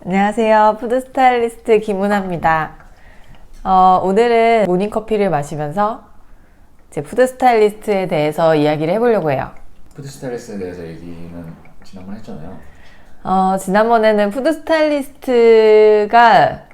안녕하세요. 푸드 스타일리스트 김은아입니다. 오늘은 모닝커피를 마시면서 제 푸드 스타일리스트에 대해서 이야기를 해보려고 해요. 푸드 스타일리스트에 대해서 얘기는 지난번에 했잖아요. 지난번에는 푸드 스타일리스트가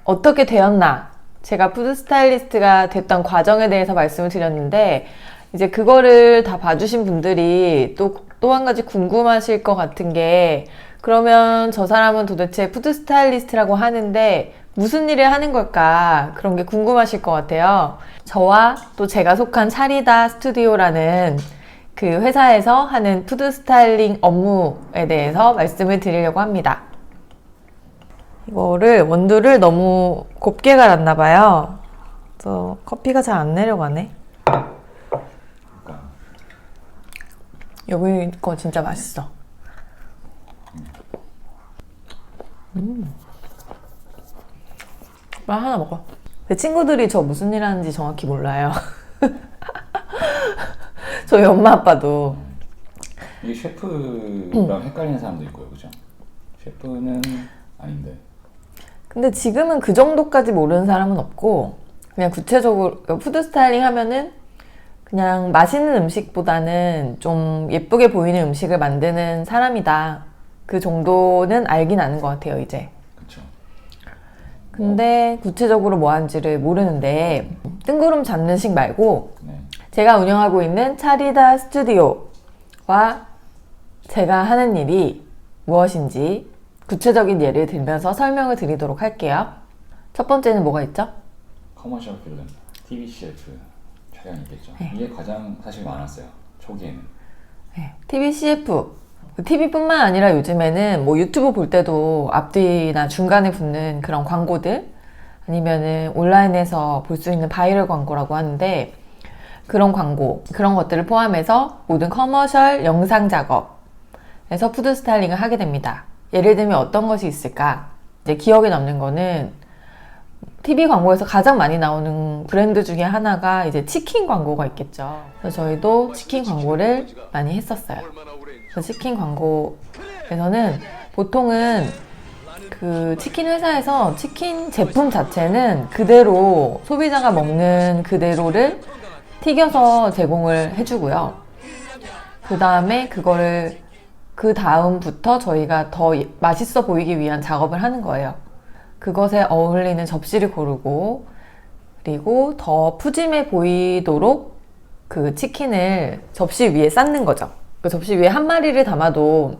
어떻게 되었나, 제가 푸드 스타일리스트가 됐던 과정에 대해서 말씀을 드렸는데, 이제 그거를 다 봐주신 분들이 또 한 가지 궁금하실 것 같은 게, 그러면 저 사람은 도대체 푸드 스타일리스트라고 하는데 무슨 일을 하는 걸까? 그런 게 궁금하실 것 같아요. 저와 또 제가 속한 차리다 스튜디오라는 그 회사에서 하는 푸드 스타일링 업무에 대해서 말씀을 드리려고 합니다. 이거를 원두를 너무 곱게 갈았나 봐요. 그래서 커피가 잘 안 내려가네. 여기 거 진짜 맛있어. 빨리 하나 먹어. 제 친구들이 저 무슨 일 하는지 정확히 몰라요. 저희 엄마 아빠도. 이게 셰프랑 헷갈리는 사람도 있고요, 그죠? 셰프는 아닌데. 근데 지금은 그 정도까지 모르는 사람은 없고, 그냥 구체적으로 푸드 스타일링 하면은 그냥 맛있는 음식보다는 좀 예쁘게 보이는 음식을 만드는 사람이다, 그 정도는 알긴 아는 것 같아요, 이제. 그쵸. 근데 구체적으로 뭐 하는지를 모르는데, 뜬구름 잡는 식 말고 네. 제가 운영하고 있는 차리다 스튜디오와 제가 하는 일이 무엇인지 구체적인 예를 들면서 설명을 드리도록 할게요. 첫 번째는 뭐가 있죠? 커머셜 필름, TV CF 촬영이 있겠죠. 네. 이게 가장 사실 많았어요, 초기에는. 네, TV CF. TV뿐만 아니라 요즘에는 뭐 유튜브 볼 때도 앞뒤나 중간에 붙는 그런 광고들, 아니면은 온라인에서 볼 수 있는 바이럴 광고라고 하는데, 그런 광고, 그런 것들을 포함해서 모든 커머셜 영상 작업에서 푸드 스타일링을 하게 됩니다. 예를 들면 어떤 것이 있을까? 이제 기억에 남는 거는 TV 광고에서 가장 많이 나오는 브랜드 중에 하나가 이제 치킨 광고가 있겠죠. 그래서 저희도 치킨 광고를 많이 했었어요. 그래서 치킨 광고에서는 보통은 그 치킨 회사에서 치킨 제품 자체는 그대로 소비자가 먹는 그대로를 튀겨서 제공을 해주고요. 그 다음에 그거를 그 다음부터 저희가 더 맛있어 보이기 위한 작업을 하는 거예요. 그것에 어울리는 접시를 고르고, 그리고 더 푸짐해 보이도록 그 치킨을 접시 위에 쌓는 거죠. 그 접시 위에 한 마리를 담아도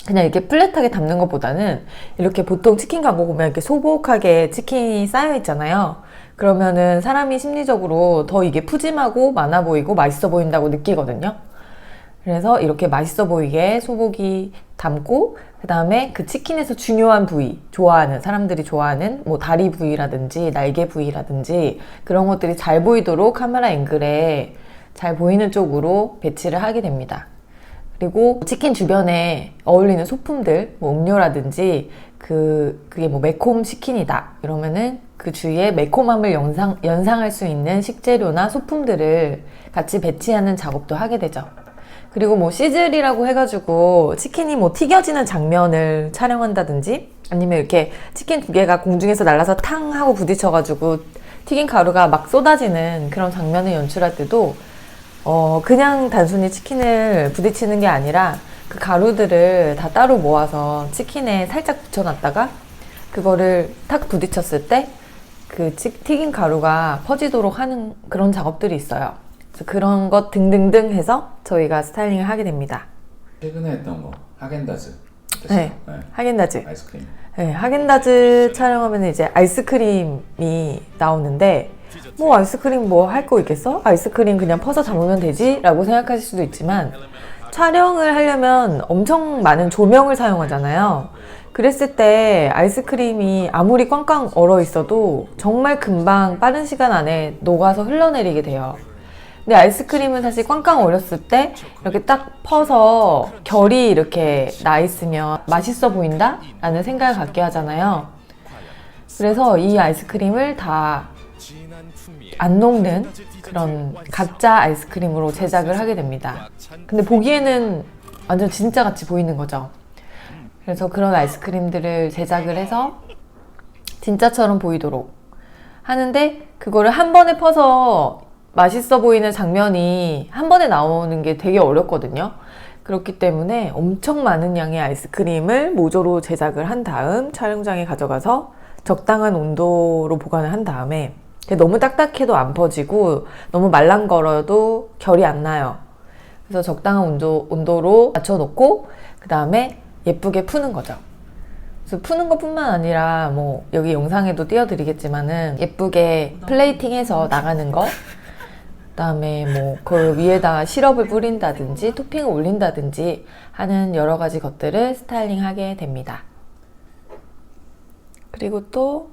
그냥 이렇게 플랫하게 담는 것보다는, 이렇게 보통 치킨 광고 보면 이렇게 소복하게 치킨이 쌓여 있잖아요. 그러면은 사람이 심리적으로 더 이게 푸짐하고 많아 보이고 맛있어 보인다고 느끼거든요. 그래서 이렇게 맛있어 보이게 소복이 담고, 그 다음에 그 치킨에서 중요한 부위, 좋아하는, 사람들이 좋아하는 뭐 다리 부위라든지 날개 부위라든지 그런 것들이 잘 보이도록 카메라 앵글에 잘 보이는 쪽으로 배치를 하게 됩니다. 그리고 치킨 주변에 어울리는 소품들, 뭐 음료라든지 그게 뭐 매콤 치킨이다 이러면은 그 주위에 매콤함을 연상할 수 있는 식재료나 소품들을 같이 배치하는 작업도 하게 되죠. 그리고 뭐 시즐이라고 해가지고 치킨이 뭐 튀겨지는 장면을 촬영한다든지, 아니면 이렇게 치킨 두 개가 공중에서 날아서 탕 하고 부딪혀가지고 튀긴 가루가 막 쏟아지는 그런 장면을 연출할 때도 그냥 단순히 치킨을 부딪히는 게 아니라 그 가루들을 다 따로 모아서 치킨에 살짝 붙여놨다가 그거를 탁 부딪혔을 때 그 튀긴 가루가 퍼지도록 하는 그런 작업들이 있어요. 그래서 그런 것 등등등 해서 저희가 스타일링을 하게 됩니다. 최근에 했던 거 하겐다즈. 네, 하겐다즈. 아이스크림. 네, 하겐다즈 촬영하면 이제 아이스크림이 나오는데, 뭐 아이스크림 뭐 할 거 있겠어? 아이스크림 그냥 퍼서 담으면 되지? 라고 생각하실 수도 있지만, 촬영을 하려면 엄청 많은 조명을 사용하잖아요. 그랬을 때 아이스크림이 아무리 꽝꽝 얼어 있어도 정말 금방 빠른 시간 안에 녹아서 흘러내리게 돼요. 근데 아이스크림은 사실 꽝꽝 얼었을 때 이렇게 딱 퍼서 결이 이렇게 나 있으면 맛있어 보인다? 라는 생각을 갖게 하잖아요. 그래서 이 아이스크림을 다 안 녹는 그런 가짜 아이스크림으로 제작을 하게 됩니다. 근데 보기에는 완전 진짜 같이 보이는 거죠. 그래서 그런 아이스크림들을 제작을 해서 진짜처럼 보이도록 하는데, 그거를 한 번에 퍼서 맛있어 보이는 장면이 한 번에 나오는 게 되게 어렵거든요. 그렇기 때문에 엄청 많은 양의 아이스크림을 모조로 제작을 한 다음 촬영장에 가져가서 적당한 온도로 보관을 한 다음에, 너무 딱딱해도 안 퍼지고 너무 말랑거려도 결이 안 나요. 그래서 적당한 온도로 맞춰놓고 그 다음에 예쁘게 푸는 거죠. 그래서 푸는 것뿐만 아니라 뭐 여기 영상에도 띄워드리겠지만은 예쁘게 플레이팅해서 나가는 거, 그다음에 뭐 그 위에다가 시럽을 뿌린다든지 토핑을 올린다든지 하는 여러 가지 것들을 스타일링하게 됩니다. 그리고 또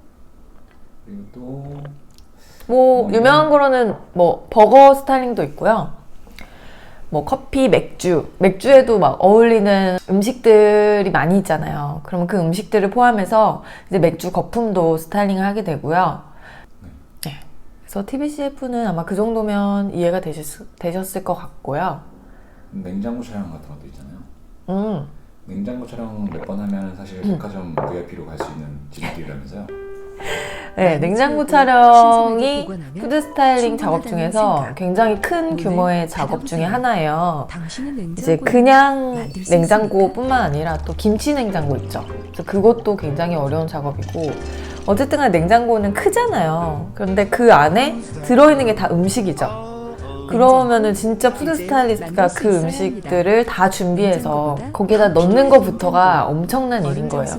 뭐 유명한 거로는 뭐 버거 스타일링도 있고요. 뭐 커피, 맥주에도 막 어울리는 음식들이 많이 있잖아요. 그러면 그 음식들을 포함해서 이제 맥주 거품도 스타일링을 하게 되고요. 네. 그래서 TBCF는 아마 그 정도면 이해가 되셨을 것 같고요. 냉장고 촬영 같은 것도 있잖아요. 냉장고 촬영 몇 번 하면 사실 백화점 VIP로 갈 수 있는 지름길이라면서요. 네, 냉장고 촬영이 푸드 스타일링 작업 중에서 굉장히 큰 규모의 작업 중에 하나예요. 이제 그냥 냉장고뿐만 아니라 또 김치 냉장고 있죠. 그래서 그것도 굉장히 어려운 작업이고, 어쨌든 간에 냉장고는 크잖아요. 그런데 그 안에 들어있는 게 다 음식이죠. 그러면은 진짜 푸드 스타일리스트가 그 음식들을 다 준비해서 거기에다 넣는 것부터가 엄청난 일인 거예요.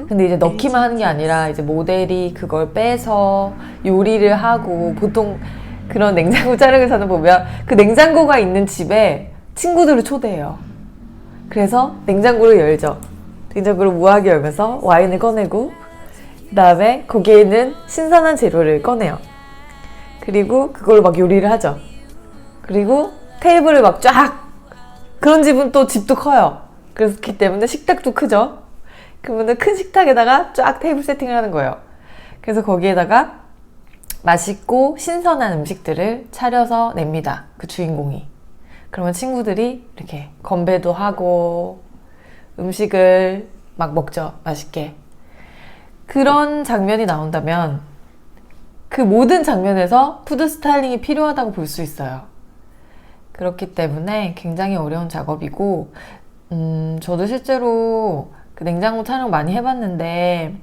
근데 이제 넣기만 하는 게 아니라 이제 모델이 그걸 빼서 요리를 하고, 보통 그런 냉장고 촬영에서는 보면 그 냉장고가 있는 집에 친구들을 초대해요. 그래서 냉장고를 열죠. 냉장고를 우아하게 열면서 와인을 꺼내고, 그 다음에 거기에 있는 신선한 재료를 꺼내요. 그리고 그걸로 막 요리를 하죠. 그리고 테이블을 막 쫙, 그런 집은 또 집도 커요. 그렇기 때문에 식탁도 크죠. 그러면 큰 식탁에다가 쫙 테이블 세팅을 하는 거예요. 그래서 거기에다가 맛있고 신선한 음식들을 차려서 냅니다, 그 주인공이. 그러면 친구들이 이렇게 건배도 하고 음식을 막 먹죠, 맛있게. 그런 장면이 나온다면 그 모든 장면에서 푸드 스타일링이 필요하다고 볼 수 있어요. 그렇기 때문에 굉장히 어려운 작업이고, 저도 실제로 그 냉장고 촬영 많이 해봤는데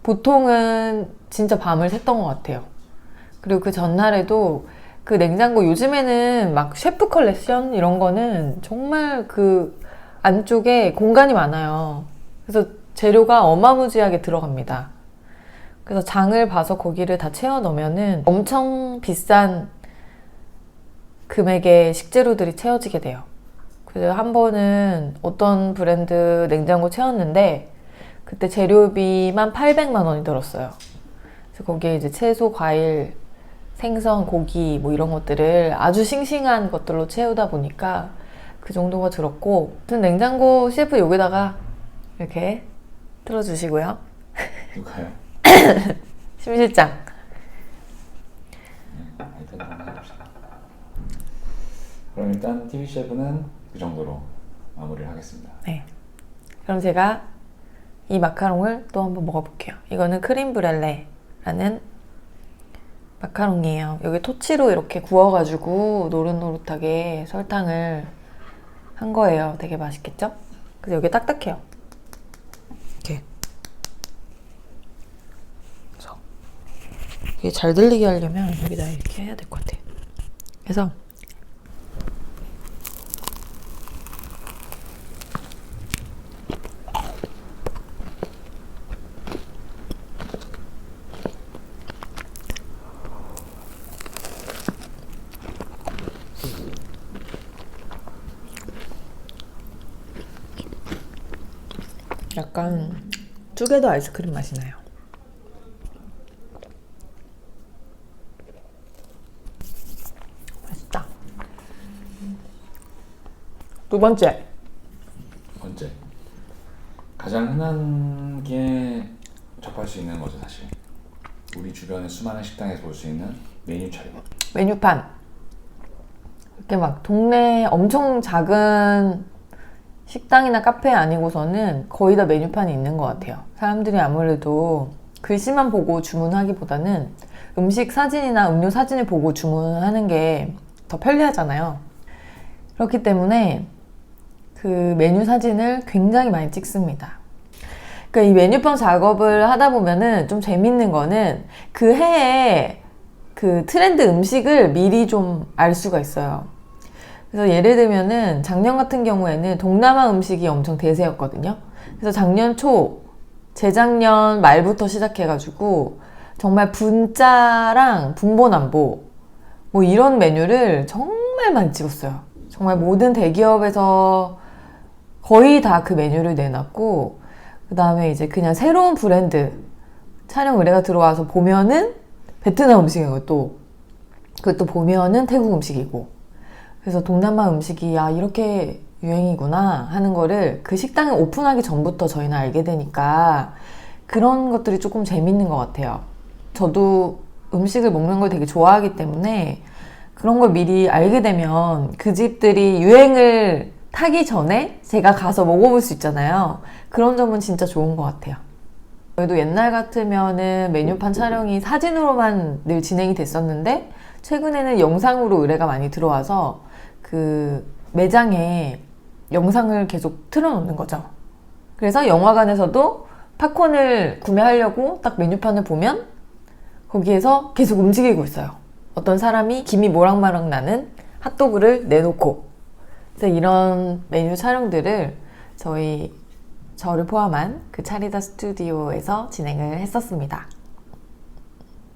보통은 진짜 밤을 샜던 것 같아요. 그리고 그 전날에도 그 냉장고, 요즘에는 막 셰프 컬렉션 이런 거는 정말 그 안쪽에 공간이 많아요. 그래서 재료가 어마무지하게 들어갑니다. 그래서 장을 봐서 거기를 다 채워 넣으면은 엄청 비싼 금액의 식재료들이 채워지게 돼요. 그래서 한 번은 어떤 브랜드 냉장고 채웠는데 그때 재료비만 800만 원이 들었어요. 그래서 거기에 이제 채소, 과일, 생선, 고기 뭐 이런 것들을 아주 싱싱한 것들로 채우다 보니까 그 정도가 들었고, 아무튼 냉장고 CF 여기다가 이렇게 틀어주시고요. 누가요? 심 실장. 일단 한번 해봅시다. 그럼 일단 TBCF는 그 정도로 마무리를 하겠습니다. 네. 그럼 제가 이 마카롱을 또 한번 먹어볼게요. 이거는 크림 브렐레라는 마카롱이에요. 여기 토치로 이렇게 구워가지고 노릇노릇하게 설탕을 한 거예요. 되게 맛있겠죠? 그래서 여기 딱딱해요. 이렇게. 그래서 이게 잘 들리게 하려면 여기다 이렇게 해야 될 것 같아요. 그래서 약간 쭈개도 아이스크림 맛이 나요. 맛있다. 두 번째. 가장 흔하게 접할 수 있는 거죠, 사실. 우리 주변의 수많은 식당에서 볼 수 있는 메뉴 촬영. 메뉴판. 이렇게 막 동네 엄청 작은 식당이나 카페 아니고서는 거의 다 메뉴판이 있는 것 같아요. 사람들이 아무래도 글씨만 보고 주문하기보다는 음식 사진이나 음료 사진을 보고 주문하는 게 더 편리하잖아요. 그렇기 때문에 그 메뉴 사진을 굉장히 많이 찍습니다. 그러니까 이 메뉴판 작업을 하다 보면은 좀 재밌는 거는 그 해에 그 트렌드 음식을 미리 좀 알 수가 있어요. 그래서 예를 들면은 작년 같은 경우에는 동남아 음식이 엄청 대세였거든요. 그래서 작년 초, 재작년 말부터 시작해가지고 정말 분짜랑 분보남보 뭐 이런 메뉴를 정말 많이 찍었어요. 정말 모든 대기업에서 거의 다 그 메뉴를 내놨고, 그 다음에 이제 그냥 새로운 브랜드 촬영 의뢰가 들어와서 보면은 베트남 음식이고, 또 그것도 보면은 태국 음식이고, 그래서 동남아 음식이 이렇게 유행이구나 하는 거를 그 식당을 오픈하기 전부터 저희는 알게 되니까 그런 것들이 조금 재밌는 것 같아요. 저도 음식을 먹는 걸 되게 좋아하기 때문에 그런 걸 미리 알게 되면 그 집들이 유행을 타기 전에 제가 가서 먹어볼 수 있잖아요. 그런 점은 진짜 좋은 것 같아요. 저희도 옛날 같으면은 메뉴판 촬영이 사진으로만 늘 진행이 됐었는데 최근에는 영상으로 의뢰가 많이 들어와서 그 매장에 영상을 계속 틀어놓는 거죠. 그래서 영화관에서도 팝콘을 구매하려고 딱 메뉴판을 보면 거기에서 계속 움직이고 있어요. 어떤 사람이 김이 모락모락 나는 핫도그를 내놓고. 그래서 이런 메뉴 촬영들을 저를 포함한 그 차리다 스튜디오에서 진행을 했었습니다.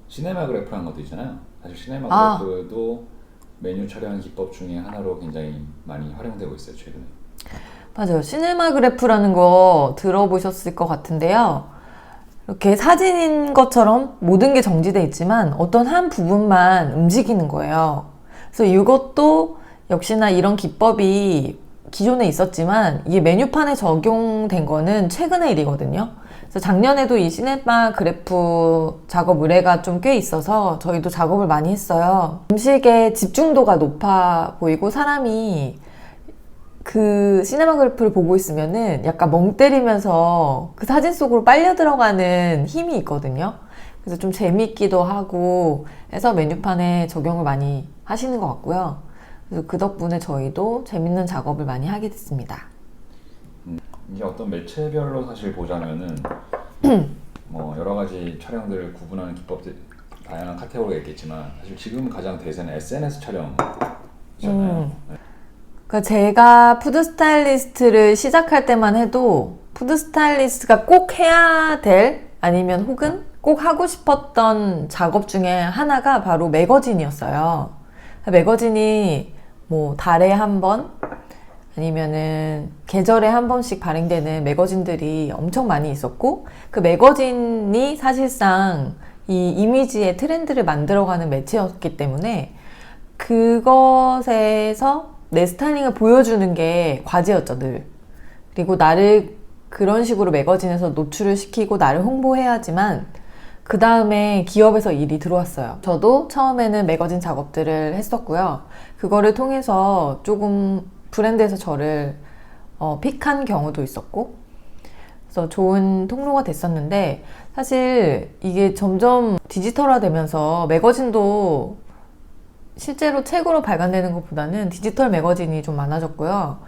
시네마그래프라는 것도 있잖아요. 사실 시네마그래프도 메뉴 촬영 기법 중에 하나로 굉장히 많이 활용되고 있어요, 최근에. 맞아요. 시네마그래프라는 거 들어보셨을 것 같은데요. 이렇게 사진인 것처럼 모든 게 정지돼 있지만 어떤 한 부분만 움직이는 거예요. 그래서 이것도 역시나 이런 기법이 기존에 있었지만 이게 메뉴판에 적용된 거는 최근의 일이거든요. 그래서 작년에도 이 시네마 그래프 작업 의뢰가 좀 꽤 있어서 저희도 작업을 많이 했어요. 음식의 집중도가 높아 보이고 사람이 그 시네마 그래프를 보고 있으면은 약간 멍 때리면서 그 사진 속으로 빨려 들어가는 힘이 있거든요. 그래서 좀 재밌기도 하고 해서 메뉴판에 적용을 많이 하시는 것 같고요. 그래서 그 덕분에 저희도 재밌는 작업을 많이 하게 됐습니다. 이게 어떤 매체별로 사실 보자면은 뭐 여러 가지 촬영들을 구분하는 기법들 다양한 카테고리가 있겠지만 사실 지금 가장 대세는 SNS 촬영이잖아요. 그러니까 제가 푸드 스타일리스트를 시작할 때만 해도 푸드 스타일리스트가 꼭 해야 될 아니면 혹은 꼭 하고 싶었던 작업 중에 하나가 바로 매거진이었어요. 매거진이 뭐 달에 한 번 아니면은 계절에 한 번씩 발행되는 매거진들이 엄청 많이 있었고 그 매거진이 사실상 이 이미지의 트렌드를 만들어가는 매체였기 때문에 그것에서 내 스타일링을 보여주는 게 과제였죠, 늘. 그리고 나를 그런 식으로 매거진에서 노출을 시키고 나를 홍보해야지만 그 다음에 기업에서 일이 들어왔어요. 저도 처음에는 매거진 작업들을 했었고요. 그거를 통해서 조금 브랜드에서 저를 픽한 경우도 있었고 그래서 좋은 통로가 됐었는데 사실 이게 점점 디지털화 되면서 매거진도 실제로 책으로 발간되는 것보다는 디지털 매거진이 좀 많아졌고요.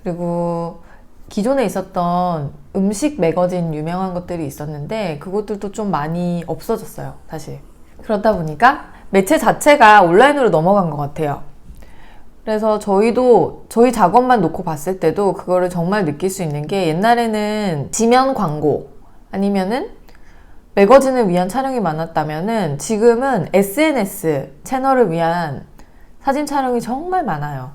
그리고 기존에 있었던 음식 매거진 유명한 것들이 있었는데 그것들도 좀 많이 없어졌어요, 사실. 그러다 보니까 매체 자체가 온라인으로 넘어간 것 같아요. 그래서 저희도 저희 작업만 놓고 봤을 때도 그거를 정말 느낄 수 있는 게 옛날에는 지면 광고 아니면은 매거진을 위한 촬영이 많았다면은 지금은 SNS 채널을 위한 사진 촬영이 정말 많아요.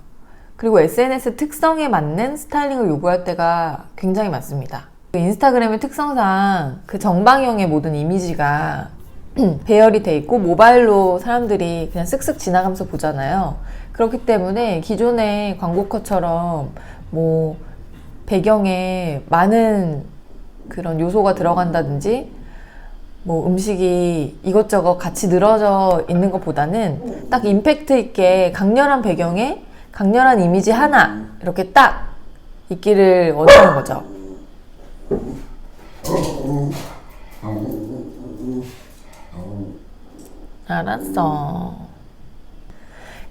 그리고 SNS 특성에 맞는 스타일링을 요구할 때가 굉장히 많습니다. 인스타그램의 특성상 그 정방형의 모든 이미지가 배열이 돼 있고 모바일로 사람들이 그냥 쓱쓱 지나가면서 보잖아요. 그렇기 때문에 기존의 광고컷처럼 뭐 배경에 많은 그런 요소가 들어간다든지 뭐 음식이 이것저것 같이 늘어져 있는 것보다는 딱 임팩트 있게 강렬한 배경에 강렬한 이미지 하나 이렇게 딱 있기를 원하는 거죠. 알았어.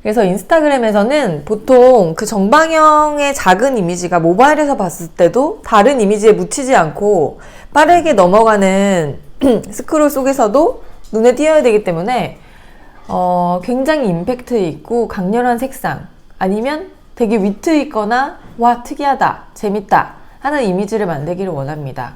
그래서 인스타그램에서는 보통 그 정방형의 작은 이미지가 모바일에서 봤을 때도 다른 이미지에 묻히지 않고 빠르게 넘어가는 스크롤 속에서도 눈에 띄어야 되기 때문에 굉장히 임팩트 있고 강렬한 색상 아니면 되게 위트 있거나 와 특이하다 재밌다 하는 이미지를 만들기를 원합니다.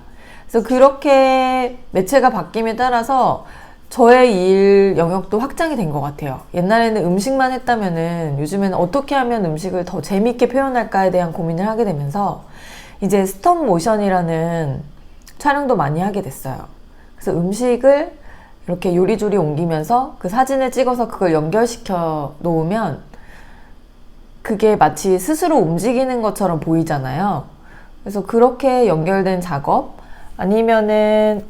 그래서 그렇게 매체가 바뀜에 따라서 저의 일 영역도 확장이 된 것 같아요. 옛날에는 음식만 했다면은 요즘에는 어떻게 하면 음식을 더 재밌게 표현할까에 대한 고민을 하게 되면서 이제 스톱 모션이라는 촬영도 많이 하게 됐어요. 그래서 음식을 이렇게 요리조리 옮기면서 그 사진을 찍어서 그걸 연결시켜 놓으면 그게 마치 스스로 움직이는 것처럼 보이잖아요. 그래서 그렇게 연결된 작업 아니면은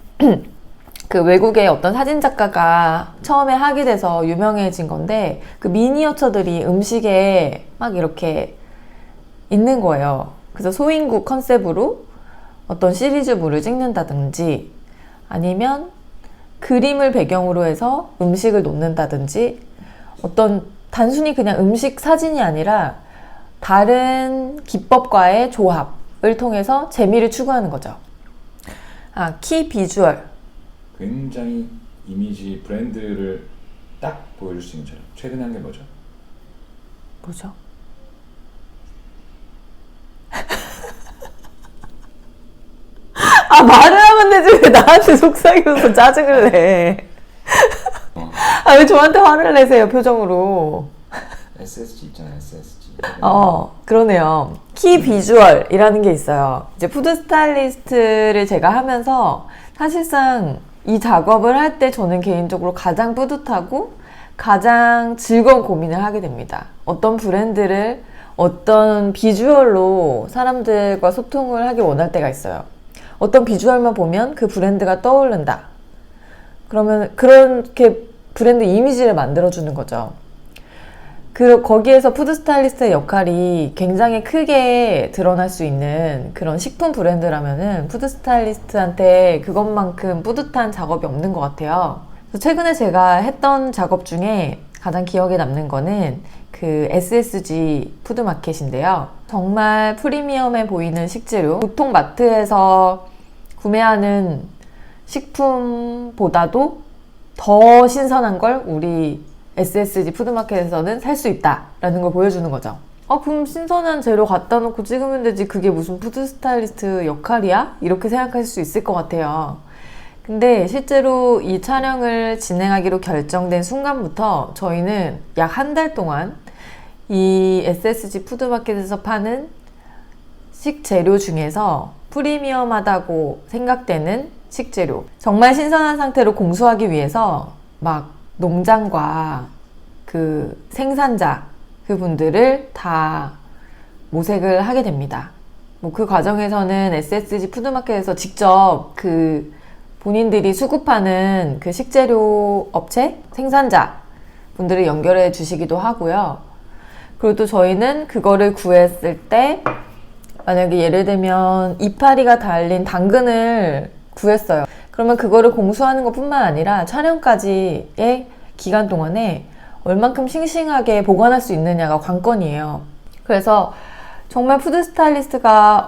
그 외국의 어떤 사진작가가 처음에 하게 돼서 유명해진 건데 그 미니어처들이 음식에 막 이렇게 있는 거예요. 그래서 소인국 컨셉으로 어떤 시리즈물을 찍는다든지 아니면 그림을 배경으로 해서 음식을 놓는다든지 어떤 단순히 그냥 음식 사진이 아니라 다른 기법과의 조합을 통해서 재미를 추구하는 거죠. 키 비주얼. 굉장히 이미지 브랜드를 딱 보여줄 수 있는 촬영. 최근에 한 게 뭐죠? 뭐죠? 말을 하면 되지 왜 나한테 속삭여서 짜증을 내. 왜 저한테 화를 내세요 표정으로. SSG 있잖아요. SSG. 그러네요. 키 비주얼이라는 게 있어요. 이제 푸드 스타일리스트를 제가 하면서 사실상 이 작업을 할 때 저는 개인적으로 가장 뿌듯하고 가장 즐거운 고민을 하게 됩니다. 어떤 브랜드를 어떤 비주얼로 사람들과 소통을 하길 원할 때가 있어요. 어떤 비주얼만 보면 그 브랜드가 떠오른다. 그러면 그렇게 브랜드 이미지를 만들어주는 거죠. 거기에서 푸드 스타일리스트의 역할이 굉장히 크게 드러날 수 있는 그런 식품 브랜드라면은 푸드 스타일리스트한테 그것만큼 뿌듯한 작업이 없는 것 같아요. 그래서 최근에 제가 했던 작업 중에 가장 기억에 남는 거는 그 SSG 푸드마켓인데요. 정말 프리미엄해 보이는 식재료, 보통 마트에서 구매하는 식품보다도 더 신선한 걸 우리 SSG 푸드마켓에서는 살 수 있다라는 걸 보여주는 거죠. 그럼 신선한 재료 갖다 놓고 찍으면 되지 그게 무슨 푸드 스타일리스트 역할이야? 이렇게 생각할 수 있을 것 같아요. 근데 실제로 이 촬영을 진행하기로 결정된 순간부터 저희는 약 한 달 동안 이 SSG 푸드마켓에서 파는 식재료 중에서 프리미엄하다고 생각되는 식재료, 정말 신선한 상태로 공수하기 위해서 막 농장과 그 생산자 그분들을 다 모색을 하게 됩니다. 그 과정에서는 SSG 푸드마켓에서 직접 그 본인들이 수급하는 그 식재료 업체 생산자 분들을 연결해 주시기도 하고요. 그리고 또 저희는 그거를 구했을 때 만약에 예를 들면 이파리가 달린 당근을 구했어요. 그러면 그거를 공수하는 것 뿐만 아니라 촬영까지의 기간 동안에 얼만큼 싱싱하게 보관할 수 있느냐가 관건이에요. 그래서 정말 푸드 스타일리스트가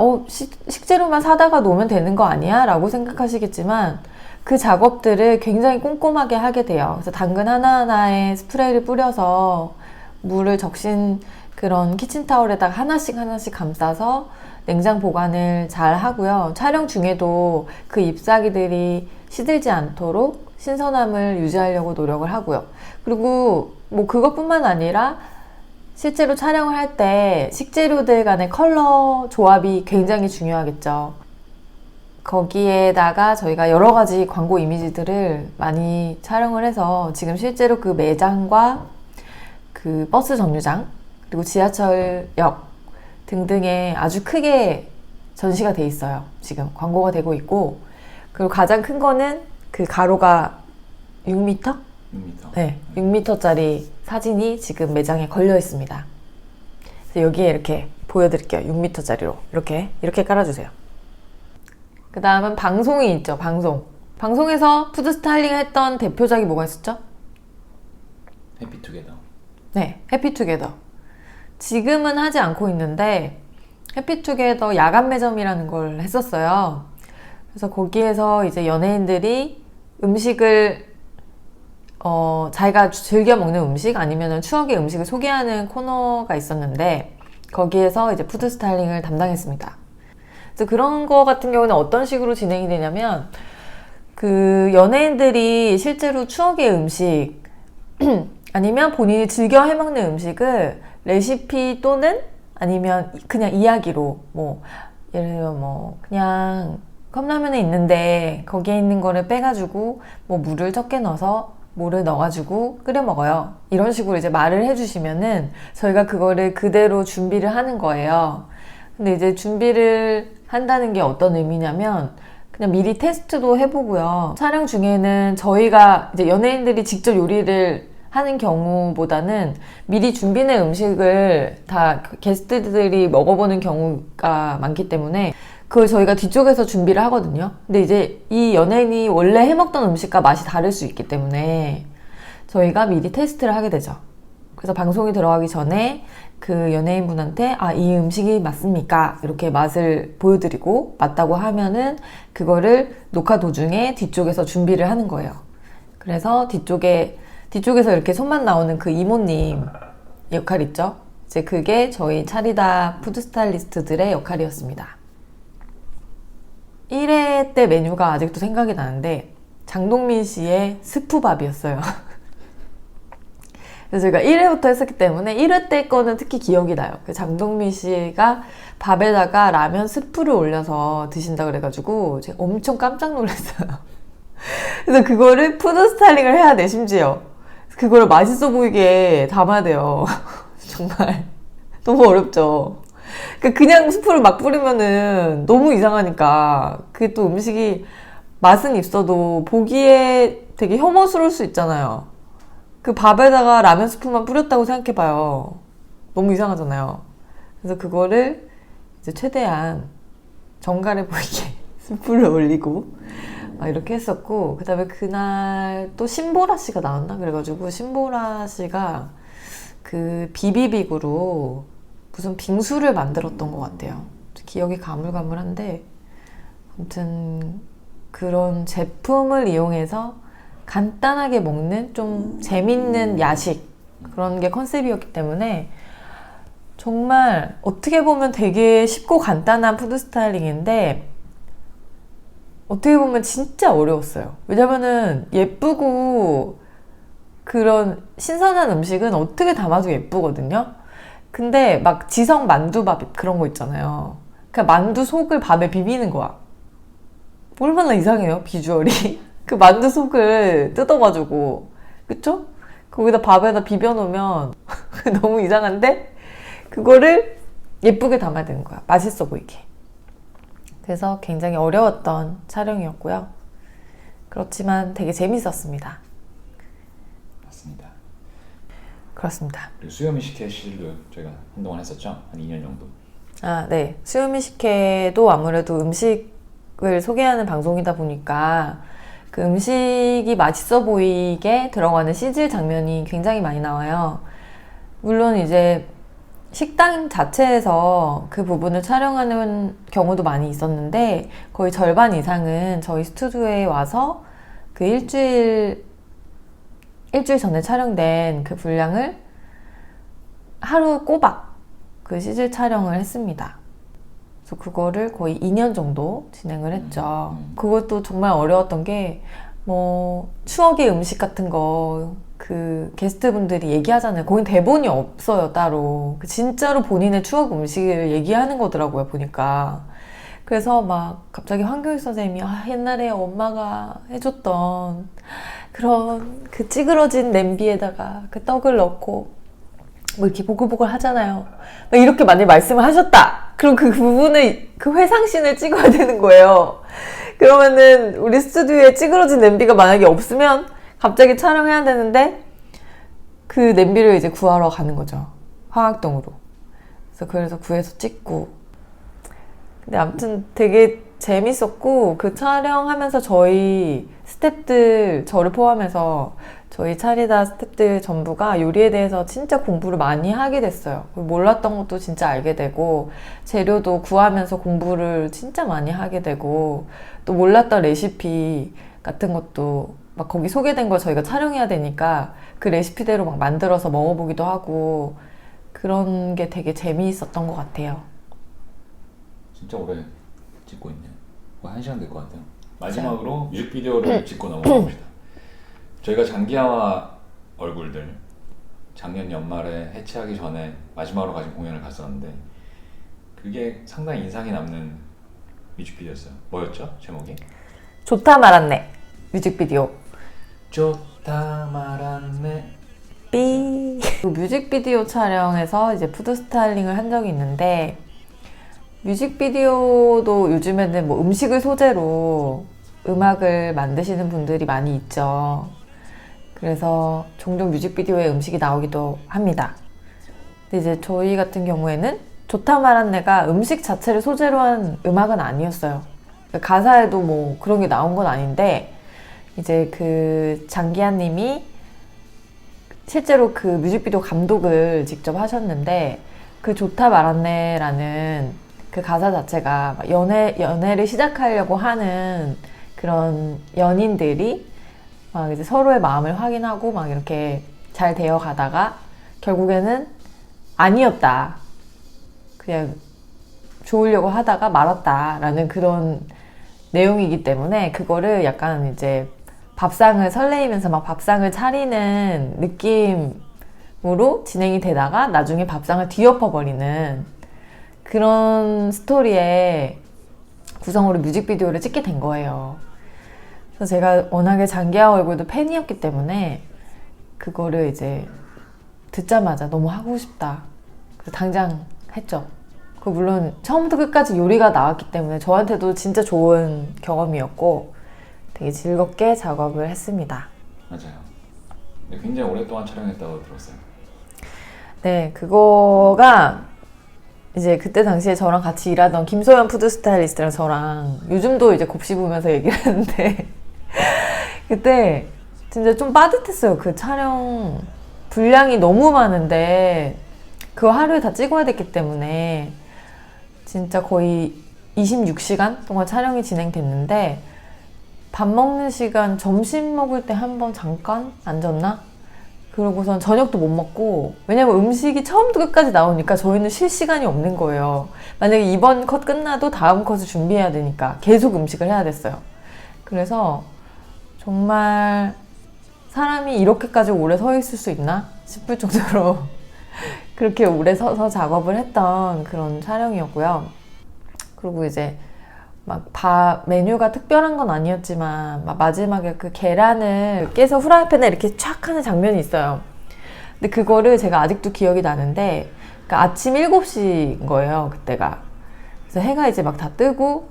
식재료만 사다가 놓으면 되는 거 아니야? 라고 생각하시겠지만 그 작업들을 굉장히 꼼꼼하게 하게 돼요. 그래서 당근 하나하나에 스프레이를 뿌려서 물을 적신 그런 키친타올에다가 하나씩 감싸서 냉장 보관을 잘 하고요. 촬영 중에도 그 잎사귀들이 시들지 않도록 신선함을 유지하려고 노력을 하고요. 그리고 그것뿐만 아니라 실제로 촬영을 할 때 식재료들 간의 컬러 조합이 굉장히 중요하겠죠. 거기에다가 저희가 여러 가지 광고 이미지들을 많이 촬영을 해서 지금 실제로 그 매장과 그 버스 정류장 그리고 지하철역 등등에 아주 크게 전시가 돼 있어요. 지금 광고가 되고 있고, 그리고 가장 큰 거는 그 가로가 6m? 6m. 네, 6m짜리 사진이 지금 매장에 걸려 있습니다. 그래서 여기에 이렇게 보여드릴게요. 6m짜리로 이렇게 깔아주세요. 그 다음은 방송이 있죠. 방송에서 푸드 스타일링 했던 대표작이 뭐가 있었죠? 해피투게더. 네, 해피투게더. 지금은 하지 않고 있는데 해피투게더 야간 매점이라는 걸 했었어요. 그래서 거기에서 이제 연예인들이 음식을 자기가 즐겨 먹는 음식 아니면 추억의 음식을 소개하는 코너가 있었는데 거기에서 이제 푸드 스타일링을 담당했습니다. 그래서 그런 거 같은 경우는 어떤 식으로 진행이 되냐면 그 연예인들이 실제로 추억의 음식 아니면 본인이 즐겨 해먹는 음식을 레시피 또는 아니면 그냥 이야기로 뭐 예를 들면 뭐 그냥 컵라면에 있는데 거기에 있는 거를 빼가지고 뭐 물을 적게 넣어서 뭐를 넣어가지고 끓여 먹어요. 이런 식으로 이제 말을 해주시면은 저희가 그거를 그대로 준비를 하는 거예요. 근데 이제 준비를 한다는 게 어떤 의미냐면 그냥 미리 테스트도 해보고요. 촬영 중에는 저희가 이제 연예인들이 직접 요리를 하는 경우보다는 미리 준비된 음식을 다 게스트들이 먹어보는 경우가 많기 때문에 그걸 저희가 뒤쪽에서 준비를 하거든요. 근데 이제 이 연예인이 원래 해먹던 음식과 맛이 다를 수 있기 때문에 저희가 미리 테스트를 하게 되죠. 그래서 방송이 들어가기 전에 그 연예인분한테 이 음식이 맞습니까? 이렇게 맛을 보여드리고 맞다고 하면은 그거를 녹화 도중에 뒤쪽에서 준비를 하는 거예요. 그래서 뒤쪽에서 이렇게 손만 나오는 그 이모님 역할 있죠? 이제 그게 저희 차리다 푸드 스타일리스트들의 역할이었습니다. 1회 때 메뉴가 아직도 생각이 나는데 장동민 씨의 스프밥이었어요. 그래서 제가 1회부터 했었기 때문에 1회 때 거는 특히 기억이 나요. 그 장동민 씨가 밥에다가 라면 스프를 올려서 드신다 그래가지고 제가 엄청 깜짝 놀랐어요. 그래서 그거를 푸드 스타일링을 해야 돼, 심지어. 그거를 맛있어 보이게 담아야 돼요. 정말 너무 어렵죠. 그냥 스프를 막 뿌리면은 너무 이상하니까 그게 또 음식이 맛은 있어도 보기에 되게 혐오스러울 수 있잖아요. 그 밥에다가 라면 스프만 뿌렸다고 생각해봐요. 너무 이상하잖아요. 그래서 그거를 이제 최대한 정갈해 보이게 스프를 올리고 이렇게 했었고, 그 다음에 그날 또 신보라 씨가 나왔나? 그래가지고 신보라 씨가 그 비비빅으로 무슨 빙수를 만들었던 것 같아요. 기억이 가물가물한데 아무튼 그런 제품을 이용해서 간단하게 먹는 좀 재밌는 야식 그런 게 컨셉이었기 때문에 정말 어떻게 보면 되게 쉽고 간단한 푸드 스타일링인데 어떻게 보면 진짜 어려웠어요. 왜냐면은 예쁘고 그런 신선한 음식은 어떻게 담아도 예쁘거든요. 근데 막 지성 만두밥 그런 거 있잖아요. 그냥 만두 속을 밥에 비비는 거야. 얼마나 이상해요, 비주얼이. 그 만두 속을 뜯어가지고, 그쵸? 거기다 밥에다 비벼놓으면 너무 이상한데 그거를 예쁘게 담아야 되는 거야. 맛있어 보이게. 그래서 굉장히 어려웠던 촬영이었고요. 그렇지만 되게 재밌었습니다. 맞습니다. 그렇습니다. 그리고 수요미 식혜 시리즈도 저희가 한동안 했었죠. 한 2년 정도. 네. 수요미 식혜도 아무래도 음식을 소개하는 방송이다 보니까 그 음식이 맛있어 보이게 들어가는 CG 장면이 굉장히 많이 나와요. 물론 이제 식당 자체에서 그 부분을 촬영하는 경우도 많이 있었는데 거의 절반 이상은 저희 스튜디오에 와서 그 일주일 전에 촬영된 그 분량을 하루 꼬박 그 CG 촬영을 했습니다. 그래서 그거를 거의 2년 정도 진행을 했죠. 그것도 정말 어려웠던 게 뭐 추억의 음식 같은 거 그 게스트분들이 얘기하잖아요. 거긴 대본이 없어요, 따로. 진짜로 본인의 추억 음식을 얘기하는 거더라고요, 보니까. 그래서 막 갑자기 황교익 선생님이 옛날에 엄마가 해줬던 그런 그 찌그러진 냄비에다가 그 떡을 넣고 뭐 이렇게 보글보글 하잖아요. 막 이렇게 만약에 말씀을 하셨다. 그럼 그 부분을 그 회상씬을 찍어야 되는 거예요. 그러면은 우리 스튜디오에 찌그러진 냄비가 만약에 없으면 갑자기 촬영해야 되는데 그 냄비를 이제 구하러 가는 거죠. 화학동으로. 그래서 구해서 찍고. 근데 아무튼 되게 재밌었고, 그 촬영하면서 저희 스태프들, 저를 포함해서 저희 차리다 스태프들 전부가 요리에 대해서 진짜 공부를 많이 하게 됐어요. 몰랐던 것도 진짜 알게 되고, 재료도 구하면서 공부를 진짜 많이 하게 되고, 또 몰랐던 레시피 같은 것도 막 거기 소개된 걸 저희가 촬영해야 되니까 그 레시피대로 막 만들어서 먹어보기도 하고, 그런 게 되게 재미있었던 것 같아요. 진짜 오래 찍고 있네요. 거의 1시간 될 것 같아요. 마지막으로 뮤직비디오를 찍고 넘어갑시다. 저희가 장기하와 얼굴들 작년 연말에 해체하기 전에 마지막으로 가진 공연을 갔었는데 그게 상당히 인상이 남는 뮤직비디오였어요. 뭐였죠? 제목이? 좋다 말았네 뮤직비디오. 좋다 말았네. 삐. 그 뮤직비디오 촬영에서 이제 푸드 스타일링을 한 적이 있는데, 뮤직비디오도 요즘에는 뭐 음식을 소재로 음악을 만드시는 분들이 많이 있죠. 그래서 종종 뮤직비디오에 음식이 나오기도 합니다. 근데 이제 저희 같은 경우에는 좋다 말았네가 음식 자체를 소재로 한 음악은 아니었어요. 가사에도 뭐 그런 게 나온 건 아닌데, 이제 그 장기하 님이 실제로 그 뮤직비디오 감독을 직접 하셨는데, 그 좋다 말았네라는 그 가사 자체가 연애를 시작하려고 하는 그런 연인들이 막 이제 서로의 마음을 확인하고 막 이렇게 잘 되어 가다가 결국에는 아니었다. 그냥 좋으려고 하다가 말았다라는 그런 내용이기 때문에 그거를 약간 이제 밥상을 설레이면서 막 밥상을 차리는 느낌으로 진행이 되다가 나중에 밥상을 뒤엎어버리는 그런 스토리의 구성으로 뮤직비디오를 찍게 된 거예요. 그래서 제가 워낙에 장기하 얼굴도 팬이었기 때문에 그거를 이제 듣자마자 너무 하고 싶다. 그래서 당장 했죠. 그 물론 처음부터 끝까지 요리가 나왔기 때문에 저한테도 진짜 좋은 경험이었고 되게 즐겁게 작업을 했습니다. 맞아요. 굉장히 오랫동안 촬영했다고 들었어요. 네, 그거가 이제 그때 당시에 저랑 같이 일하던 김소연 푸드 스타일리스트랑 저랑 요즘도 이제 곱씹으면서 얘기를 하는데 그때 진짜 좀 빠듯했어요. 그 촬영 분량이 너무 많은데 그거 하루에 다 찍어야 됐기 때문에 진짜 거의 26시간 동안 촬영이 진행됐는데 밥 먹는 시간, 점심 먹을 때 한 번 잠깐 앉았나? 그러고선 저녁도 못 먹고, 왜냐면 음식이 처음부터 끝까지 나오니까 저희는 쉴 시간이 없는 거예요. 만약에 이번 컷 끝나도 다음 컷을 준비해야 되니까 계속 음식을 해야 됐어요. 그래서 정말 사람이 이렇게까지 오래 서 있을 수 있나 싶을 정도로 그렇게 오래 서서 작업을 했던 그런 촬영이었고요. 그리고 이제 막 메뉴가 특별한 건 아니었지만 막 마지막에 그 계란을 깨서 후라이팬에 이렇게 촥 하는 장면이 있어요. 근데 그거를 제가 아직도 기억이 나는데 그러니까 아침 7시인 거예요, 그때가. 그래서 해가 이제 막 다 뜨고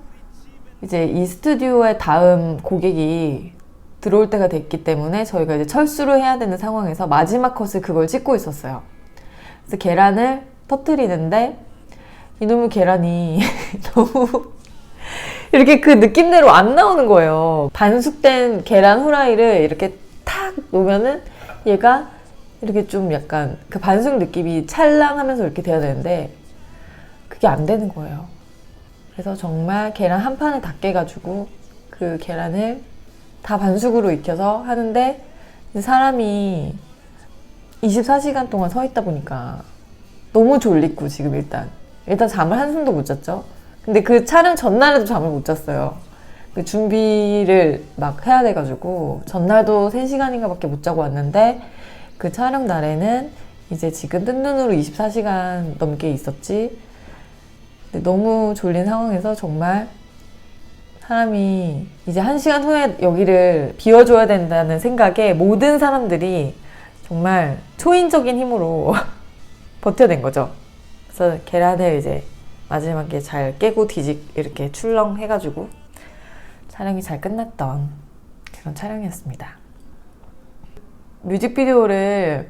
이제 이 스튜디오에 다음 고객이 들어올 때가 됐기 때문에 저희가 이제 철수를 해야 되는 상황에서 마지막 컷을 그걸 찍고 있었어요. 그래서 계란을 터뜨리는데 이놈의 계란이 너무 이렇게 그 느낌대로 안 나오는 거예요. 반숙된 계란 후라이를 이렇게 탁 놓으면은 얘가 이렇게 좀 약간 그 반숙 느낌이 찰랑하면서 이렇게 돼야 되는데 그게 안 되는 거예요. 그래서 정말 계란 한 판을 다 깨가지고 그 계란을 다 반숙으로 익혀서 하는데 사람이 24시간 동안 서 있다 보니까 너무 졸리고 지금 일단 잠을 한숨도 못 잤죠. 근데 그 촬영 전날에도 잠을 못 잤어요. 그 준비를 막 해야 돼가지고 전날도 3시간인가 밖에 못 자고 왔는데 그 촬영 날에는 이제 지금 뜬 눈으로 24시간 넘게 있었지. 근데 너무 졸린 상황에서 정말 사람이 이제 1시간 후에 여기를 비워줘야 된다는 생각에 모든 사람들이 정말 초인적인 힘으로 버텨낸 거죠. 그래서 계란을 이제 마지막에 잘 깨고 이렇게 출렁 해가지고 촬영이 잘 끝났던 그런 촬영이었습니다. 뮤직비디오를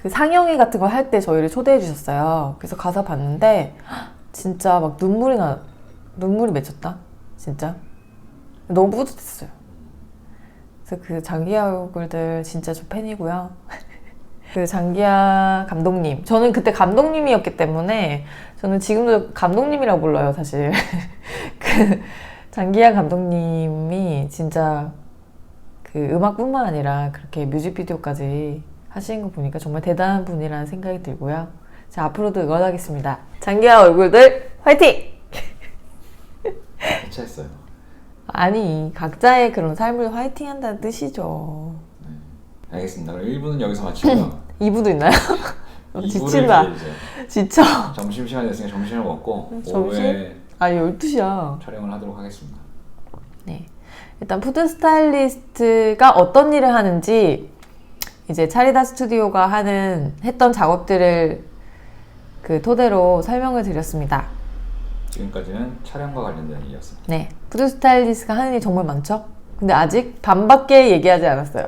그 상영회 같은 걸 할 때 저희를 초대해 주셨어요. 그래서 가서 봤는데 진짜 막 눈물이 맺혔다. 진짜 너무 뿌듯했어요. 그래서 그 장기하 얼굴들 진짜 저 팬이고요. 그 장기하 감독님, 저는 그때 감독님이었기 때문에 저는 지금도 감독님이라고 불러요, 사실. 그 장기하 감독님이 진짜 그 음악뿐만 아니라 그렇게 뮤직비디오까지 하시는 거 보니까 정말 대단한 분이라는 생각이 들고요. 자, 앞으로도 응원하겠습니다. 장기하 얼굴들 화이팅! 해체했어요. 아니, 각자의 그런 삶을 화이팅 한다는 뜻이죠. 알겠습니다. 그럼 1부는 여기서 마치고요. 2부도 있나요? 2부를 지친다. 이제 지쳐. 점심시간이 됐으니까 점심을 먹고 점심? 오후에 12시야. 촬영을 하도록 하겠습니다. 네. 일단 푸드 스타일리스트가 어떤 일을 하는지 이제 차리다 스튜디오가 했던 작업들을 그 토대로 설명을 드렸습니다. 지금까지는 촬영과 관련된 일이었습니다. 네. 푸드 스타일리스트가 하는 일이 정말 많죠? 근데 아직 반밖에 얘기하지 않았어요.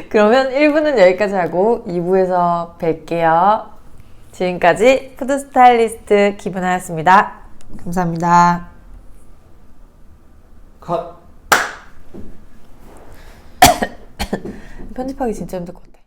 그러면 1부는 여기까지 하고 2부에서 뵐게요. 지금까지 푸드 스타일리스트 김은하였습니다. 감사합니다. 컷! 편집하기 진짜 힘들 것 같아.